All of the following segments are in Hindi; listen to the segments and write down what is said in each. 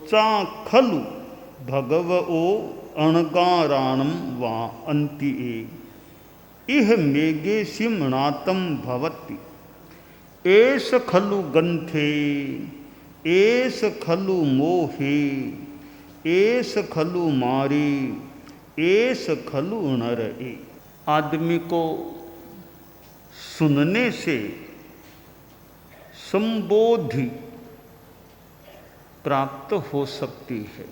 सोच्चा खलु भगवो अणगाराणं वा अन्तिए इह मेघे सिमणातं भवति एष खलु गंथे एष खलु मोहे एष खलु मारे एष खलु नरए। आदमी को सुनने से संबोधि प्राप्त हो सकती है।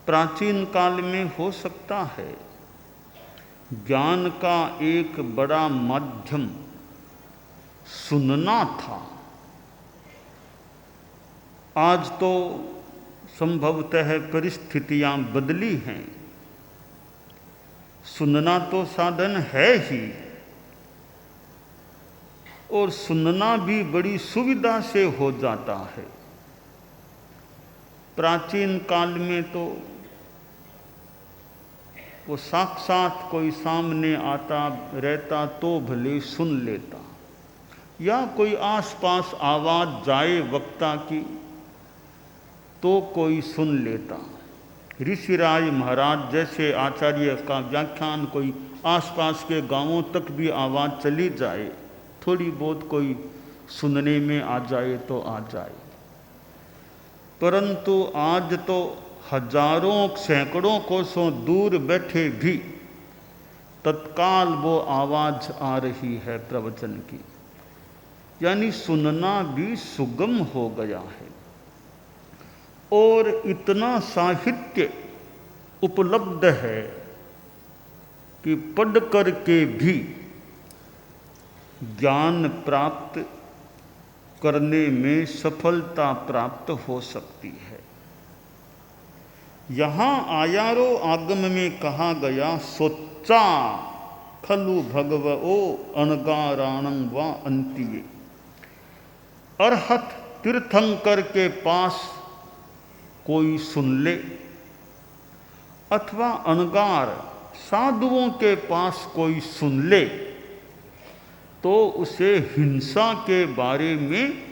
प्राचीन काल में हो सकता है ज्ञान का एक बड़ा माध्यम सुनना था। आज तो संभवतः परिस्थितियां बदली हैं। सुनना तो साधन है ही, और सुनना भी बड़ी सुविधा से हो जाता है। प्राचीन काल में तो वो साक्षात कोई सामने आता रहता तो भले सुन लेता, या कोई आसपास आवाज जाए वक्ता की तो कोई सुन लेता। ऋषिराज महाराज जैसे आचार्य का व्याख्यान कोई आसपास के गांवों तक भी आवाज़ चली जाए, थोड़ी बहुत कोई सुनने में आ जाए तो आ जाए। परंतु आज तो हजारों सैकड़ों कोसों दूर बैठे भी तत्काल वो आवाज़ आ रही है प्रवचन की। यानी सुनना भी सुगम हो गया है। और इतना साहित्य उपलब्ध है कि पढ़ करके भी ज्ञान प्राप्त करने में सफलता प्राप्त हो सकती है। यहाँ आयारो आगम में कहा गया सोच्चा खलु भगवो अणगाराणं वा अन्तिए। अरहत तीर्थंकर के पास कोई सुन ले अथवा अणगार साधुओं के पास कोई सुन ले तो उसे हिंसा के बारे में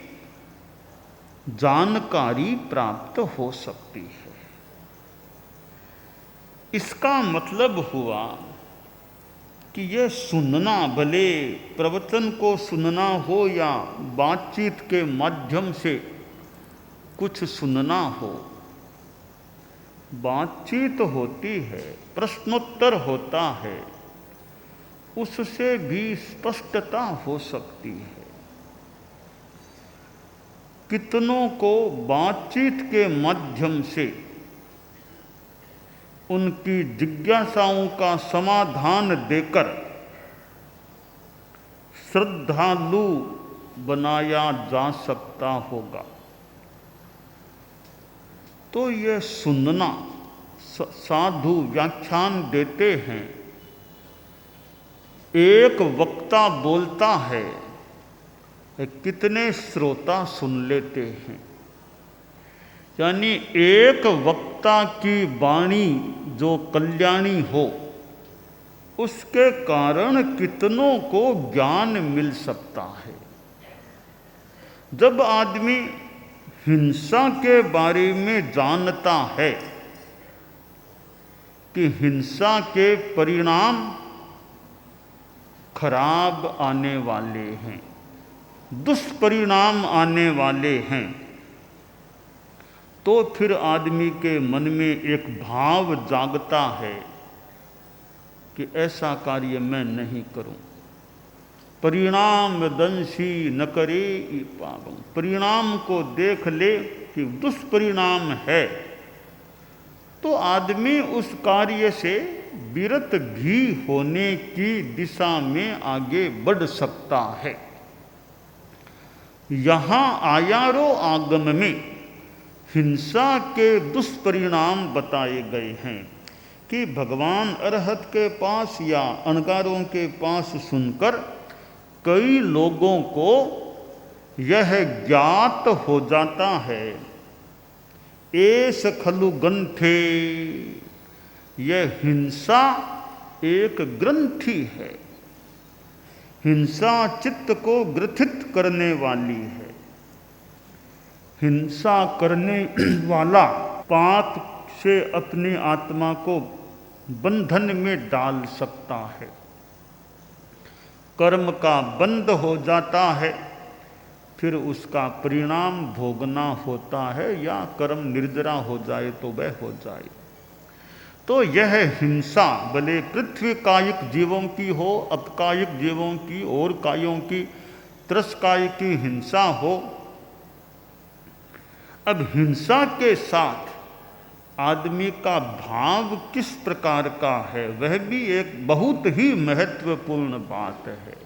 जानकारी प्राप्त हो सकती है। इसका मतलब हुआ कि यह सुनना, भले प्रवचन को सुनना हो या बातचीत के माध्यम से कुछ सुनना हो, बातचीत होती है, प्रश्नोत्तर होता है, उससे भी स्पष्टता हो सकती है। कितनों को बातचीत के माध्यम से उनकी जिज्ञासाओं का समाधान देकर श्रद्धालु बनाया जा सकता होगा। तो यह सुनना, साधु व्याख्यान देते हैं, एक वक्ता बोलता है, कितने श्रोता सुन लेते हैं। यानी एक वक्ता की वाणी जो कल्याणी हो, उसके कारण कितनों को ज्ञान मिल सकता है। जब आदमी हिंसा के बारे में जानता है कि हिंसा के परिणाम खराब आने वाले हैं, दुष्परिणाम आने वाले हैं, तो फिर आदमी के मन में एक भाव जागता है कि ऐसा कार्य मैं नहीं करूं। परिणाम दंशी न करे पावं। परिणाम को देख ले कि दुष्परिणाम है तो आदमी उस कार्य से विरत भी होने की दिशा में आगे बढ़ सकता है। यहाँ आयारो आगम में हिंसा के दुष्परिणाम बताए गए हैं कि भगवान अरहत के पास या अणगारों के पास सुनकर कई लोगों को यह ज्ञात हो जाता है, एष खलु ग्रंथे, यह हिंसा एक ग्रंथि है, हिंसा चित्त को ग्रथित करने वाली है। हिंसा करने वाला पाप से अपनी आत्मा को बंधन में डाल सकता है, कर्म का बंध हो जाता है, फिर उसका परिणाम भोगना होता है, या कर्म निर्जरा हो जाए तो वह हो जाए। तो यह हिंसा भले पृथ्वी कायिक जीवों की हो, अपकायिक जीवों की और कायों की, त्रसकाय की हिंसा हो। अब हिंसा के साथ आदमी का भाव किस प्रकार का है, वह भी एक बहुत ही महत्वपूर्ण बात है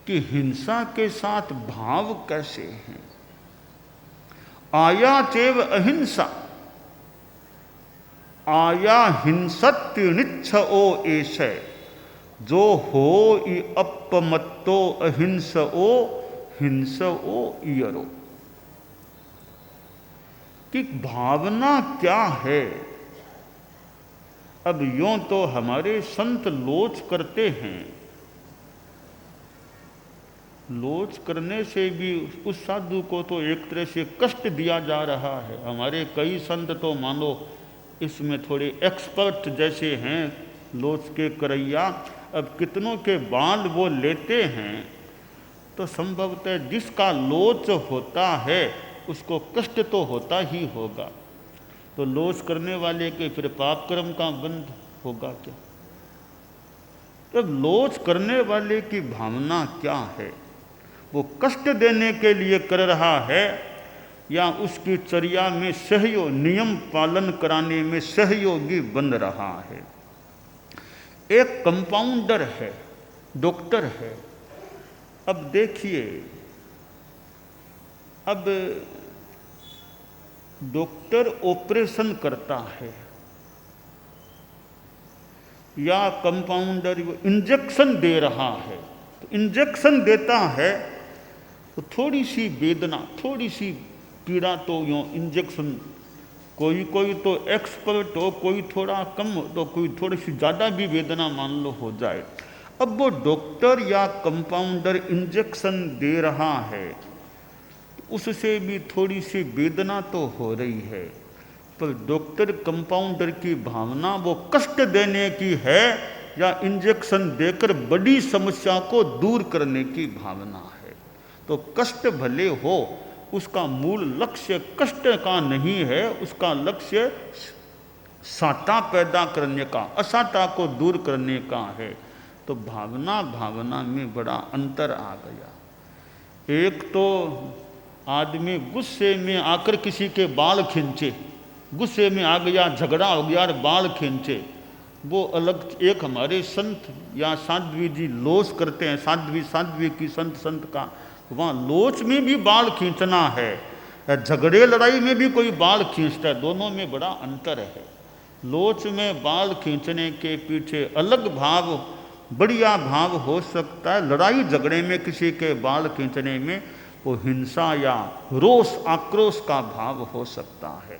कि हिंसा के साथ भाव कैसे हैं। आया चैव अहिंसा, आया हिंसत्युनिच्छ ओ ऐसे, जो हो इ अपमत्तो अहिंस ओ हिंस ओ इयरो। कि भावना क्या है। अब यूं तो हमारे संत लोच करते हैं, लोच करने से भी उस साधु को तो एक तरह से कष्ट दिया जा रहा है। हमारे कई संत तो मानो इसमें थोड़े एक्सपर्ट जैसे हैं, लोच के करैया। अब कितनों के बाल वो लेते हैं, तो संभवतः जिसका लोच होता है उसको कष्ट तो होता ही होगा। तो लोच करने वाले के फिर पाप कर्म का बंध होगा क्या। तब लोच करने वाले की भावना क्या है, वो कष्ट देने के लिए कर रहा है या उसकी चर्या में सहयोग, नियम पालन कराने में सहयोगी बन रहा है। एक कंपाउंडर है, डॉक्टर है। अब देखिए, अब डॉक्टर ऑपरेशन करता है या कंपाउंडर इंजेक्शन दे रहा है, तो इंजेक्शन देता है तो थोड़ी सी वेदना, थोड़ी सी पीड़ा तो यूँ इंजेक्शन, कोई कोई तो एक्सपर्ट हो, कोई थोड़ा कम हो, तो कोई थोड़ी सी ज़्यादा भी वेदना मान लो हो जाए। अब वो डॉक्टर या कंपाउंडर इंजेक्शन दे रहा है, उससे भी थोड़ी सी वेदना तो हो रही है, पर डॉक्टर कंपाउंडर की भावना वो कष्ट देने की है या इंजेक्शन देकर बड़ी समस्या को दूर करने की भावना है। तो कष्ट भले हो, उसका मूल लक्ष्य कष्ट का नहीं है, उसका लक्ष्य साता पैदा करने का, असाता को दूर करने का है। तो भावना भावना में बड़ा अंतर आ गया। एक तो आदमी गुस्से में आकर किसी के बाल खींचे, गुस्से में आ गया, झगड़ा हो गया और बाल खींचे, वो अलग। एक हमारे संत या साध्वी जी लोच करते हैं, साध्वी की संत का, वहाँ लोच में भी बाल खींचना है, झगड़े लड़ाई में भी कोई बाल खींचता है, दोनों में बड़ा अंतर है। लोच में बाल खींचने के पीछे अलग भाव, बढ़िया भाव हो सकता है। लड़ाई झगड़े में किसी के बाल खींचने में वो हिंसा या रोष, आक्रोश का भाव हो सकता है।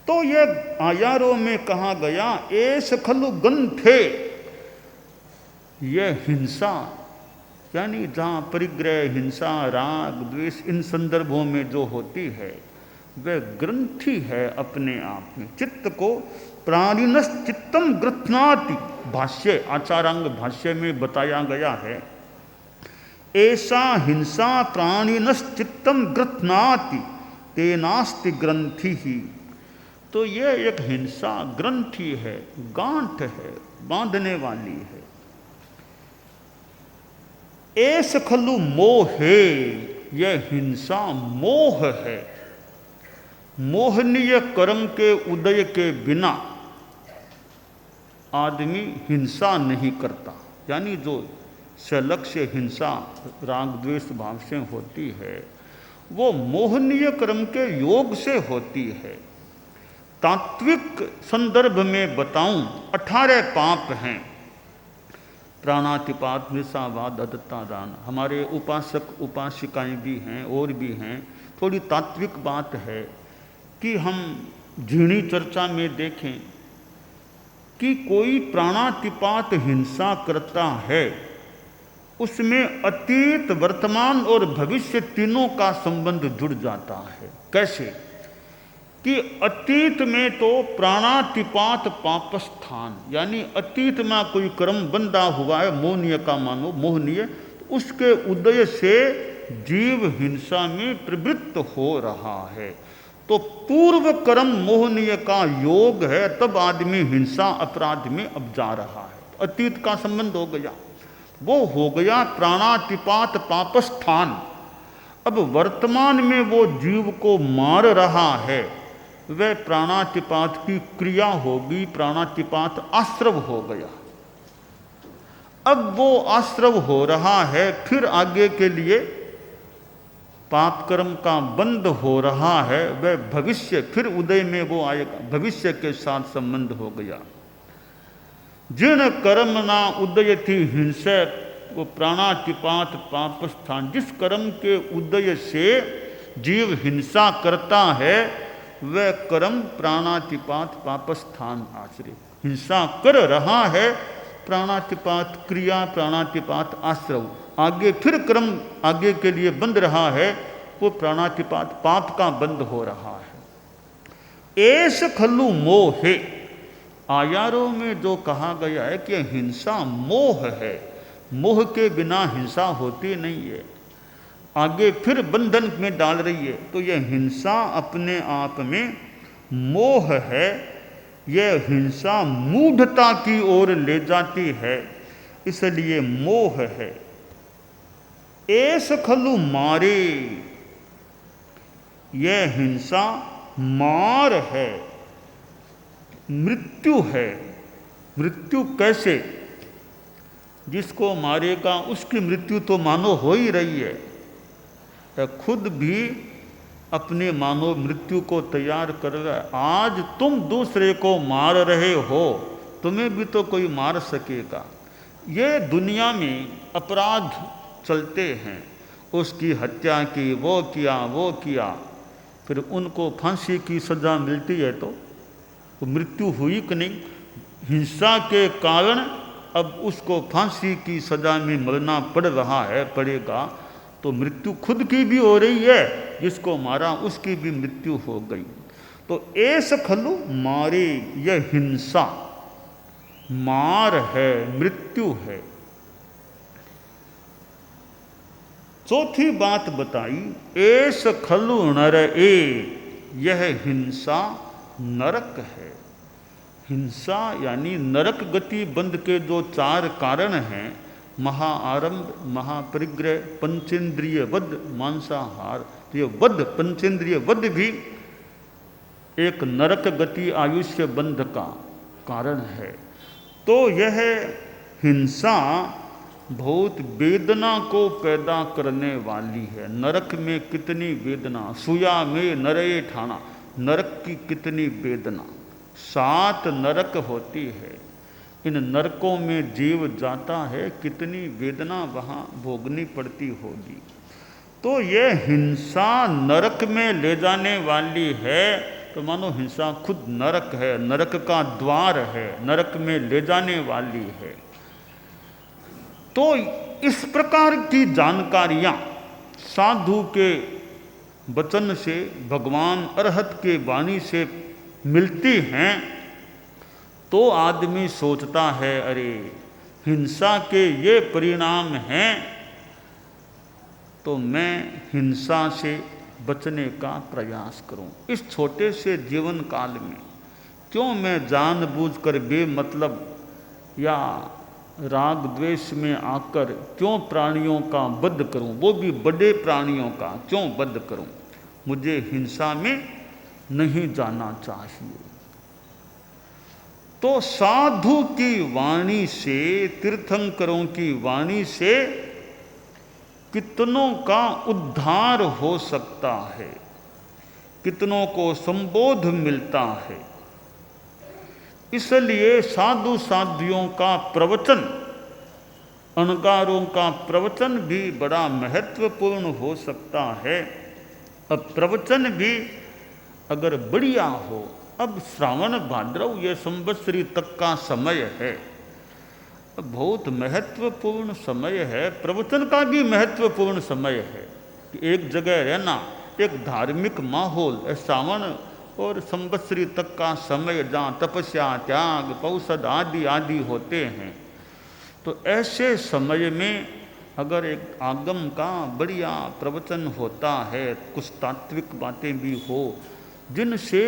तो ये आयारों में कहा गया, एस खलु गंथे, ये हिंसा, यानी जहाँ परिग्रह, हिंसा, राग, द्वेष, इन संदर्भों में जो होती है वह ग्रंथि है अपने आप में। चित्त को प्राणिनस चित्तम गृह्णाति, भाष्य आचारांग भाष्य में बताया गया है, ऐसा हिंसा प्राणिनस चित्तम गृह्णाति तेनास्ति ग्रंथि ही। तो ये एक हिंसा ग्रंथि है, गांठ है, बांधने वाली है। ऐस खलु मोहे, यह हिंसा मोह है। मोहनीय कर्म के उदय के बिना आदमी हिंसा नहीं करता, यानी जो सलक्ष्य हिंसा राग द्वेष भाव से होती है वो मोहनीय कर्म के योग से होती है। तात्विक संदर्भ में बताऊं, 18 पाप हैं। प्राणातिपात, मृषावाद, अदत्ता दान। हमारे उपासक उपासिकाएं भी हैं और भी हैं। थोड़ी तात्विक बात है कि हम झीणी चर्चा में देखें कि कोई प्राणातिपात हिंसा करता है उसमें अतीत, वर्तमान और भविष्य तीनों का संबंध जुड़ जाता है। कैसे कि अतीत में तो प्राणातिपात पापस्थान, यानी अतीत में कोई कर्म बंधा हुआ है मोहनीय का, मानो मोहनीय, तो उसके उदय से जीव हिंसा में प्रवृत्त हो रहा है। तो पूर्व कर्म मोहनीय का योग है, तब आदमी हिंसा अपराध में अब जा रहा है। अतीत का संबंध हो गया, वो हो गया प्राणातिपात पापस्थान। अब वर्तमान में वो जीव को मार रहा है, वह प्राणातिपात की क्रिया होगी, प्राणातिपात आश्रव हो गया। अब वो आश्रव हो रहा है, फिर आगे के लिए पाप कर्म का बंध हो रहा है, वह भविष्य, फिर उदय में वो आएगा, भविष्य के साथ संबंध हो गया। जिन कर्म ना उदयति हिंसक, वो प्राणातिपात पापस्थान, जिस कर्म के उदय से जीव हिंसा करता है, वह कर्म प्राणातिपात पापस्थान आश्रय, हिंसा कर रहा है, प्राणातिपात क्रिया, प्राणातिपात आश्रव, आगे फिर कर्म आगे के लिए बंध रहा है, वो प्राणातिपात पाप का बंध हो रहा है। ऐस खल्लु मोहे, आयारों में जो कहा गया है कि हिंसा मोह है, मोह के बिना हिंसा होती नहीं है, आगे फिर बंधन में डाल रही है, तो यह हिंसा अपने आप में मोह है। यह हिंसा मूढ़ता की ओर ले जाती है, इसलिए मोह है। ऐस खलु मारे, यह हिंसा मार है, मृत्यु है। मृत्यु कैसे? जिसको मारेगा उसकी मृत्यु तो मानो हो ही रही है, खुद भी अपने मानो मृत्यु को तैयार कर रहा है। आज तुम दूसरे को मार रहे हो, तुम्हें भी तो कोई मार सकेगा। ये दुनिया में अपराध चलते हैं, उसकी हत्या की, वो किया, फिर उनको फांसी की सज़ा मिलती है, तो मृत्यु हुई कि नहीं? हिंसा के कारण अब उसको फांसी की सज़ा में मरना पड़ रहा है, पड़ेगा, तो मृत्यु खुद की भी हो रही है, जिसको मारा उसकी भी मृत्यु हो गई। तो ऐस खलु मारे, यह हिंसा मार है, मृत्यु है। चौथी बात बताई, ऐस खलु नर ए, यह हिंसा नरक है। हिंसा यानी नरक गति बंध के जो चार कारण हैं, महाआरंभ, महापरिग्रह, पंचेंद्रिय वध, मांसाहार, तो ये वध, पंचेंद्रिय वध भी एक नरक गति आयुष्य बंध का कारण है। तो यह हिंसा बहुत वेदना को पैदा करने वाली है। नरक में कितनी वेदना, सुया में नरए ठाना, नरक की कितनी वेदना, 7 नरक होती है। इन नरकों में जीव जाता है, कितनी वेदना वहाँ भोगनी पड़ती होगी। तो यह हिंसा नरक में ले जाने वाली है, तो मानो हिंसा खुद नरक है, नरक का द्वार है, नरक में ले जाने वाली है। तो इस प्रकार की जानकारियाँ साधु के वचन से, भगवान अरहत के वाणी से मिलती हैं, तो आदमी सोचता है, अरे हिंसा के ये परिणाम हैं, तो मैं हिंसा से बचने का प्रयास करूं। इस छोटे से जीवन काल में क्यों मैं जानबूझकर बेमतलब या राग द्वेष में आकर क्यों प्राणियों का वध करूं, वो भी बड़े प्राणियों का क्यों वध करूं। मुझे हिंसा में नहीं जाना चाहिए। तो साधु की वाणी से, तीर्थंकरों की वाणी से कितनों का उद्धार हो सकता है, कितनों को संबोध मिलता है। इसलिए साधु साध्वियों का प्रवचन, अणगारों का प्रवचन भी बड़ा महत्वपूर्ण हो सकता है। अब प्रवचन भी अगर बढ़िया हो, अब श्रावण भाद्रव ये संवत्सरी तक का समय है, बहुत महत्वपूर्ण समय है, प्रवचन का भी महत्वपूर्ण समय है कि एक जगह रहना, एक धार्मिक माहौल, सावन और संवत्सरी तक का समय जहाँ तपस्या, त्याग, पौषध आदि आदि होते हैं, तो ऐसे समय में अगर एक आगम का बढ़िया प्रवचन होता है, कुछ तात्विक बातें भी हो जिनसे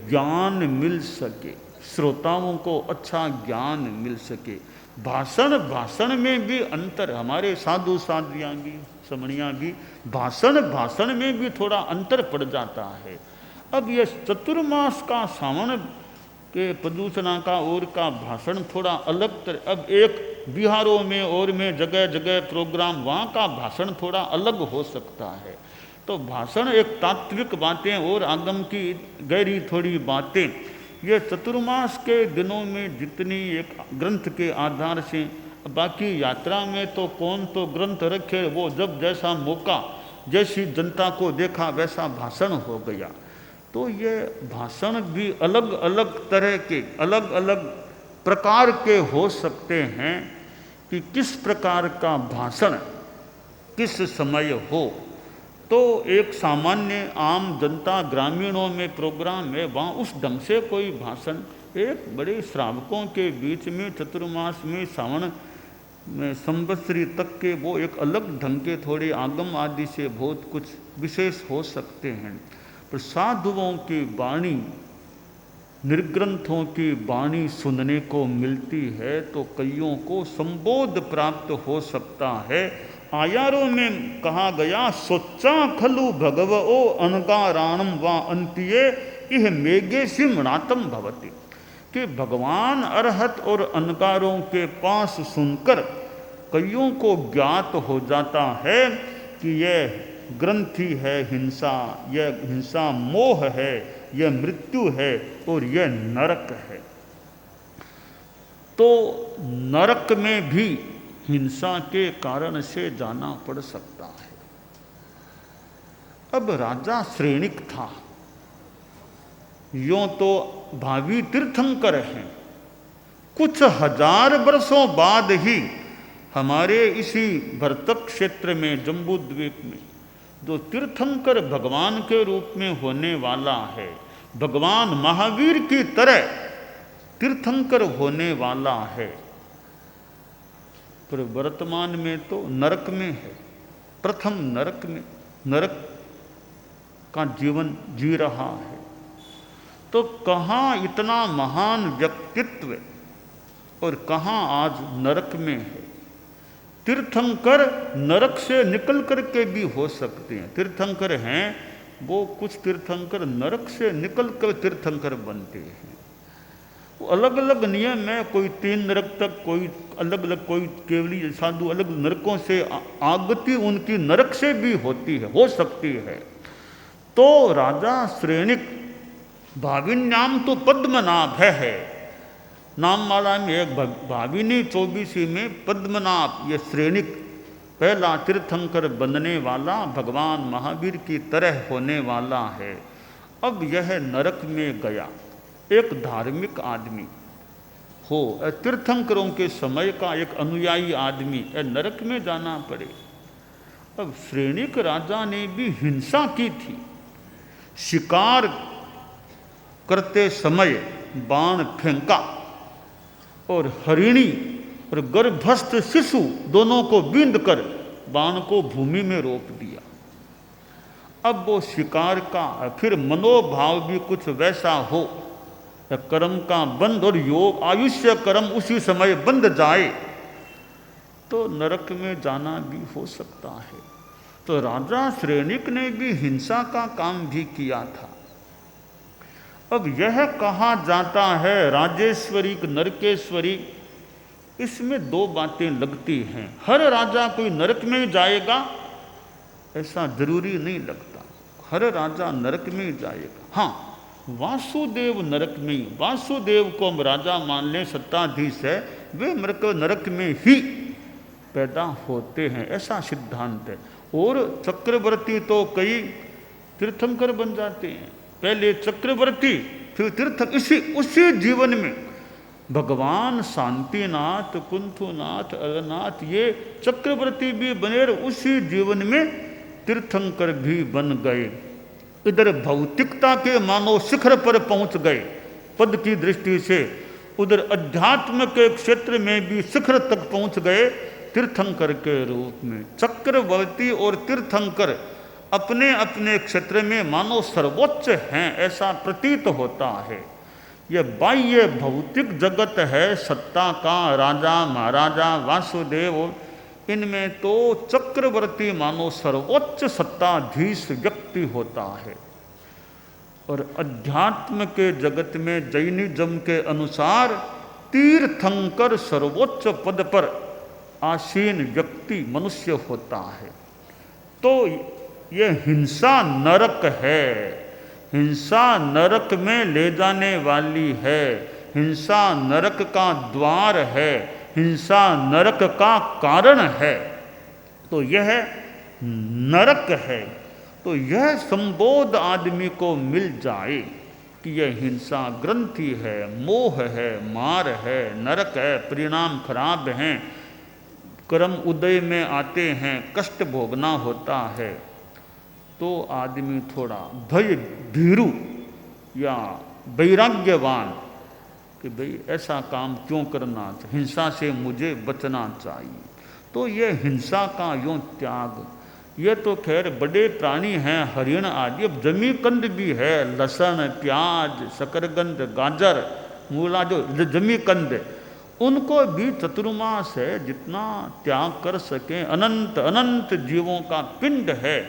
ज्ञान मिल सके, श्रोताओं को अच्छा ज्ञान मिल सके। भाषण में भी अंतर, हमारे साधु साध्वियाँ भी, समणियाँ भी भाषण में भी थोड़ा अंतर पड़ जाता है। अब ये चतुर्मास का सावन के प्रदूषणा का और का भाषण थोड़ा अलग अब एक बिहारों में और में जगह जगह प्रोग्राम, वहाँ का भाषण थोड़ा अलग हो सकता है। तो भाषण एक तात्विक बातें और आगम की गहरी थोड़ी बातें, ये चतुर्मास के दिनों में जितनी एक ग्रंथ के आधार से, बाकी यात्रा में तो कौन तो ग्रंथ रखे, वो जब जैसा मौका, जैसी जनता को देखा वैसा भाषण हो गया। तो ये भाषण भी अलग अलग तरह के, अलग अलग प्रकार के हो सकते हैं कि किस प्रकार का भाषण किस समय हो। तो एक सामान्य आम जनता, ग्रामीणों में प्रोग्राम है, वहाँ उस ढंग से कोई भाषण, एक बड़े श्रावकों के बीच में चतुर्मास में सावन में संवत्सरी तक के वो एक अलग ढंग के थोड़े आगम आदि से बहुत कुछ विशेष हो सकते हैं। पर साधुओं की वाणी, निर्ग्रंथों की वाणी सुनने को मिलती है तो कईयों को संबोध प्राप्त हो सकता है। आयारों में कहा गया, सोचा खलु भगवो अनगाराणम व अंतिये इह मेघे सिमणातम भवति, कि भगवान अरहत और अनगारों के पास सुनकर कईयों को ज्ञात हो जाता है कि यह ग्रंथि है हिंसा, यह हिंसा मोह है, यह मृत्यु है और यह नरक है। तो नरक में भी हिंसा के कारण से जाना पड़ सकता है। अब राजा श्रेणिक था, यों तो भावी तीर्थंकर हैं, कुछ हजार वर्षों बाद ही हमारे इसी भरतक क्षेत्र में, जम्बूद्वीप में, जो तीर्थंकर भगवान के रूप में होने वाला है, भगवान महावीर की तरह तीर्थंकर होने वाला है, पर वर्तमान में तो नरक में है। प्रथम नरक में, नरक का जीवन जी रहा है। तो कहाँ इतना महान व्यक्तित्व और कहाँ आज नरक में है। तीर्थंकर नरक से निकल करके भी हो सकते हैं। तीर्थंकर हैं वो, कुछ तीर्थंकर नरक से निकल कर तीर्थंकर बनते हैं। वो अलग अलग नियम है, कोई 3 नरक तक, कोई अलग अलग, कोई केवली साधु अलग नरकों से आगति उनकी नरक से भी होती है, हो सकती है। तो राजा श्रेणिक, भाविन्याम तो पद्मनाभ है, नाममाला में एक भाविनी 24 में पद्मनाभ, ये श्रेणिक पहला तीर्थंकर बनने वाला भगवान महावीर की तरह होने वाला है। अब यह नरक में गया, एक धार्मिक आदमी हो, तीर्थंकरों के समय का एक अनुयायी आदमी नरक में जाना पड़े। अब श्रेणिक राजा ने भी हिंसा की थी। शिकार करते समय बाण फेंका और हरिणी और गर्भस्थ शिशु दोनों को बींद कर बाण को भूमि में रोप दिया। अब वो शिकार का फिर मनोभाव भी कुछ वैसा हो, कर्म का बंध और योग आयुष्य कर्म उसी समय बंध जाए तो नरक में जाना भी हो सकता है। तो राजा श्रेणिक ने भी हिंसा का काम भी किया था। अब यह कहा जाता है राजेश्वरी नरकेश्वरी, इसमें 2 बातें लगती हैं। हर राजा कोई नरक में जाएगा ऐसा जरूरी नहीं लगता, हर राजा नरक में जाएगा। हाँ, वासुदेव नरक में, वासुदेव को हम राजा मान लें, सत्ताधीश है, वे नरक में ही पैदा होते हैं, ऐसा सिद्धांत है। और चक्रवर्ती तो कई तीर्थंकर बन जाते हैं, पहले चक्रवर्ती फिर तीर्थ, उसी जीवन में भगवान शांतिनाथ, कुंथुनाथ, अलनाथ ये चक्रवर्ती भी बने और उसी जीवन में तीर्थंकर भी बन गए। इधर भौतिकता के मानव शिखर पर पहुंच गए पद की दृष्टि से, उधर अध्यात्म के क्षेत्र में भी शिखर तक पहुंच गए तीर्थंकर के रूप में। चक्रवर्ती और तीर्थंकर अपने अपने क्षेत्र में मानव सर्वोच्च हैं ऐसा प्रतीत होता है। यह बाह्य भौतिक जगत है, सत्ता का राजा महाराजा वासुदेव, इनमें तो चक्रवर्ती मानो सर्वोच्च सत्ताधीश व्यक्ति होता है। और अध्यात्म के जगत में जैनिज्म के अनुसार तीर्थंकर सर्वोच्च पद पर आसीन व्यक्ति मनुष्य होता है। तो यह हिंसा नरक है, हिंसा नरक में ले जाने वाली है, हिंसा नरक का द्वार है, हिंसा नरक का कारण है। तो यह नरक है। तो यह संबोध आदमी को मिल जाए कि यह हिंसा ग्रंथि है, मोह है, मार है, नरक है, परिणाम खराब हैं, कर्म उदय में आते हैं, कष्ट भोगना होता है, तो आदमी थोड़ा भय भीरु या वैराग्यवान कि भाई ऐसा काम क्यों करना, हिंसा से मुझे बचना चाहिए। तो ये हिंसा का यूँ त्याग, ये तो खैर बड़े प्राणी हैं, हरिण आदि, अब जमीकंद भी है, लहसुन, प्याज, शकरकंद, गाजर, मूला, जो जमीकंद, उनको भी चतुर्मास है, जितना त्याग कर सकें। अनंत अनंत जीवों का पिंड है,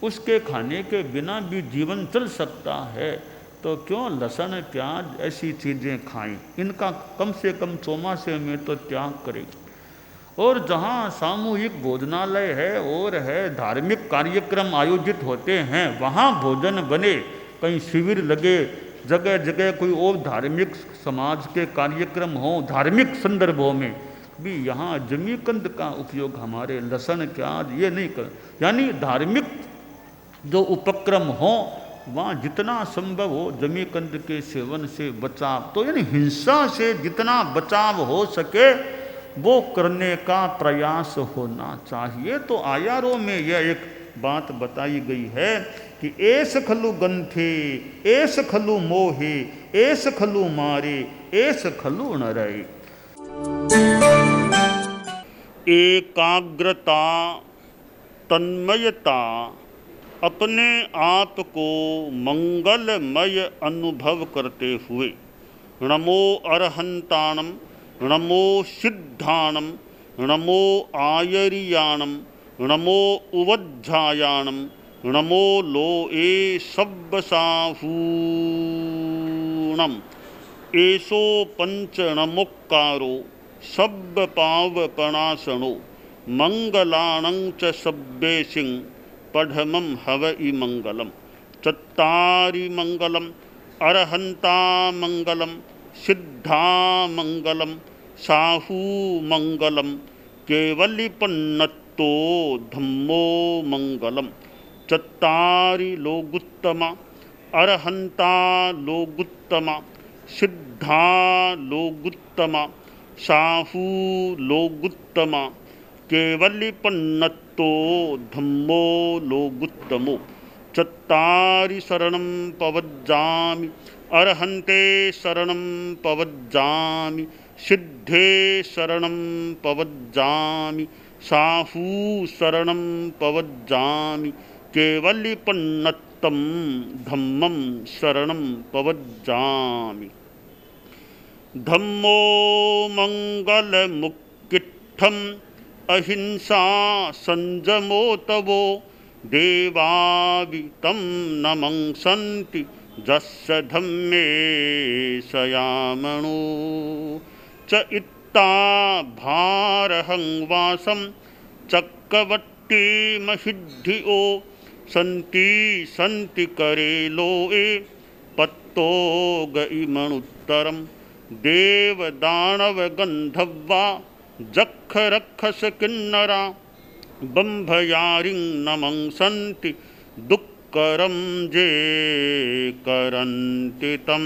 उसके खाने के बिना भी जीवन चल सकता है, तो क्यों लहसुन प्याज ऐसी चीज़ें खाएं, इनका कम से कम चौमासे में तो त्याग करें। और जहाँ सामूहिक भोजनालय है और है, धार्मिक कार्यक्रम आयोजित होते हैं, वहाँ भोजन बने, कहीं शिविर लगे, जगह जगह कोई और धार्मिक समाज के कार्यक्रम हो, धार्मिक संदर्भों में भी यहाँ जमीकंद का उपयोग हमारे लहसुन प्याज ये नहीं कर, यानी धार्मिक जो उपक्रम हो वहाँ जितना संभव हो जमीकंद के सेवन से बचाव, तो यानी हिंसा से जितना बचाव हो सके वो करने का प्रयास होना चाहिए। तो आयारों में यह एक बात बताई गई है कि एस खलु गंथे, एस खलु मोहे, एस खलु मारे, एस खलु नरय। एकाग्रता, तन्मयता, अपने आप को मंगलमय अनुभव करते हुए, नमो अरहंताणम, नमो सिद्धाणम, नमो आयरियाणम, नमो उवज्झायाणम, नमो लोए सब्बसाहूणम, एसो पंचणमुक्कारो सब्बपावपणासनो, मंगलाणं च सब्बेसिं पढ़मं हवइ मंगलम। चत्तारि मंगलम, अरहंता मंगलम, सिद्धा मंगलम, साहू मंगलम, केवलिपन्नतो धम्मो मंगलम। चत्तारि लोगुत्तमा, अरहंता लोगुत्तमा, सिद्धा लोगुत्तमा, साहू लोगुत्तमा, केवलिपन्नतो धम्मो लोगुत्तमो। चत्तारि शरणं पवज्जामि, अरहन्ते शरणं पवज्जामि, सिद्धे शरणं पवज्जामि, साहू शरणं पवज्जामि, केवलिपन्नतं धम्मं शरणं पवज्जामि। धम्मो मंगलमुक्किट्ठम्, अहिंसा संजमो तवो, देवावितं नमंसन्ति जस्य धम्मे सयामणो। च इत्ता भारहं वासं चक्रवट्टी महिद्धिओ, सन्ति सन्ति करे लोए पत्तो गइमणुत्तरम। देवदानव गंधर्वा जख रक्षस किन्नरा, बंभयारिं नमंसन्ति दुक्करं जे करन्ति तम्।